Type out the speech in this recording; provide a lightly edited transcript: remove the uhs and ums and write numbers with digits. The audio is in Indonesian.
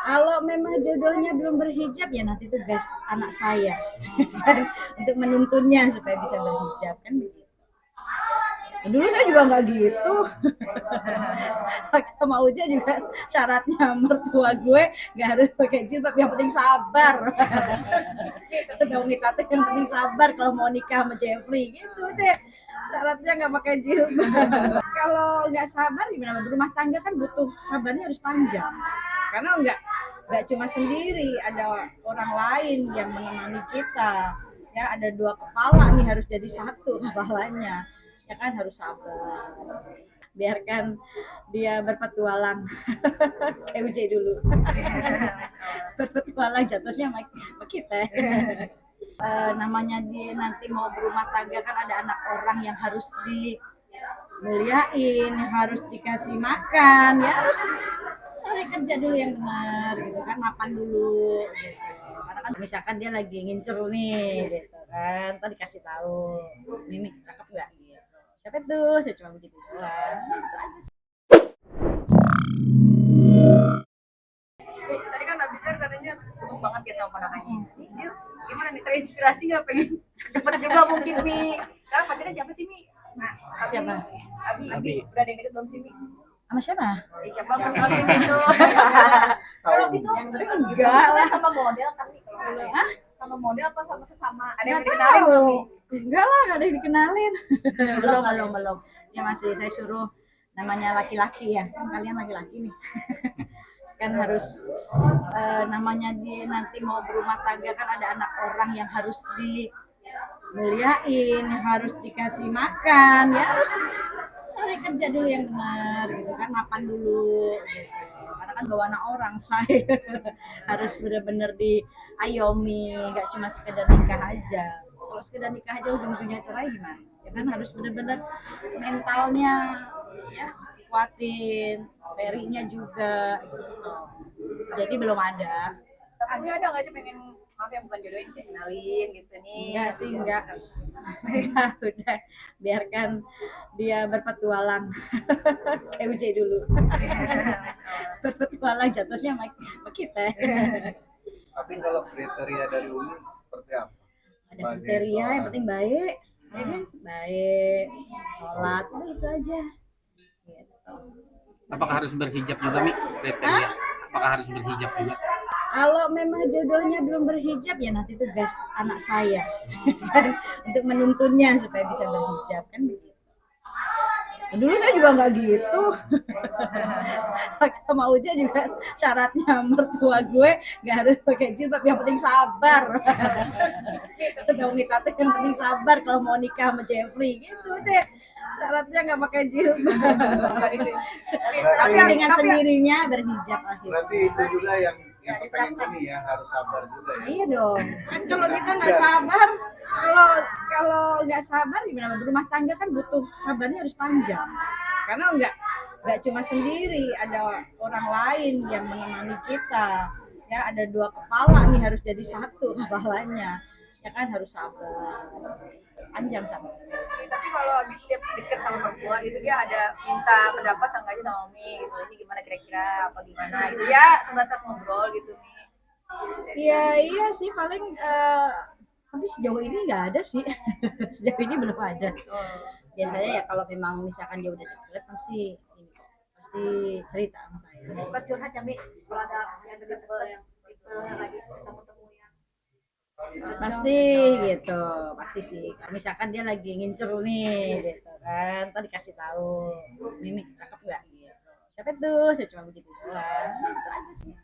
Kalau memang jodohnya belum berhijab ya nanti tugas anak saya kan untuk menuntunnya supaya bisa berhijab kan begitu. Dulu saya juga nggak gitu. Waktu sama Uja juga syaratnya mertua gue nggak harus pakai jilbab, yang penting sabar. Kata Mita tuh yang penting sabar kalau mau nikah sama Jeffrey gitu deh. Syaratnya nggak pakai jilbab. Kalau nggak sabar gimana? Berumah tangga kan butuh sabarnya harus panjang. Karena nggak cuma sendiri, ada orang lain yang menemani kita. Ya ada dua kepala nih harus jadi satu kepalanya. Ya kan harus sabar. Biarkan dia berpetualang kayak UJ dulu. Berpetualang jatuhnya sama kita. Namanya dia nanti mau berumah tangga kan ada anak orang yang harus dimuliain, harus dikasih makan, ya harus cari kerja dulu yang benar gitu kan, makan dulu gitu. Karena kan misalkan dia lagi ngincer nih gitu kan, tadi kasih tahu, Mimi cakep nggak gitu. Siapa tuh? Saya cuma begitu doang. Itu aja sih. Tadi kan Abizar katanya gemes banget ya sama ponakannya. Dia gimana nih, terinspirasi nggak pengen cepet juga mungkin Mi? Sekarang pacarnya siapa sih Mi? Nah, Siapa? Abi, udah ada yang deket belum sih Mi? Sama siapa? Siapa kenalin itu? Kalau itu Enggak lah. sama model kan Mi? Hah? Sama model apa sama sesama? Ada yang Nggak dikenalin tahu. belum Mi? Enggak lah, nggak ada yang dikenalin. belum. Ya masih saya suruh, namanya laki-laki ya. Kan kalian laki-laki nih. Kan harus namanya dia nanti mau berumah tangga kan ada anak orang yang harus dimuliain, harus dikasih makan, ya harus cari kerja dulu yang benar gitu kan, makan dulu gitu. Karena kan bawa anak orang saya harus benar-benar diayomi, nggak cuma sekedar nikah aja. Kalau sekedar nikah aja ujung-ujungnya cerai gimana? Ya kan harus benar-benar mentalnya ya kuatin, perinya juga gitu. Jadi belum ada. Abi ada nggak sih pengen, maaf ya bukan jodohin, kayak kenalin gitu nih? Enggak sih, enggak. Udah biarkan dia berpetualang kayak UJ dulu. Berpetualang jatuhnya sama kita. Tapi kalau kriteria dari Umi seperti apa? Ada kriteria yang penting baik, ya kan? Baik, sholat, udah itu aja. Gitu. Apakah harus berhijab juga, Mi? Kriteria. Apakah harus berhijab juga? Kalau memang jodohnya belum berhijab ya nanti tugas anak saya kan untuk menuntunnya supaya bisa berhijab kan begitu. Dulu saya juga nggak gitu. Waktu sama Uja juga syaratnya mertua gue nggak harus pakai jilbab, yang penting sabar. Kata Mita tuh yang penting sabar kalau mau nikah sama Jeffrey gitu deh. Syaratnya nggak pakai jilbab. Tapi dengan sendirinya berhijab akhirnya. Berarti itu juga yang pengen ini ya, harus sabar juga ya. Iya dong. Kan kalau kita nggak sabar, kalau nggak sabar gimana? Berumah tangga kan butuh sabarnya harus panjang. Karena nggak cuma sendiri, ada orang lain yang menemani kita. Ya ada dua kepala nih harus jadi satu kepalanya. Ya kan harus sabar. Panjang sabar. Tapi kalau habis dia deket sama perempuan itu dia ada minta pendapat sengaja sama Umi gitu, ini gimana kira-kira apa gimana gitu ya, sebatas ngobrol gitu Mi. Iya sih paling tapi sejauh ini nggak ada sih. Sejauh ini belum ada. Biasanya ya kalau memang misalkan dia udah deket pasti ini kok, pasti cerita sama saya. Sempat curhat ya Mi, kalau ada yang deket-deket yang lagi ketemu-temu yang Pasti gitu, pasti sih. Kalau misalkan dia lagi ngincer nih gitu kan, tadi kasih tahu, Mimi cakep nggak gitu. Siapa tuh? Saya cuma begitu doang. Itu aja sih.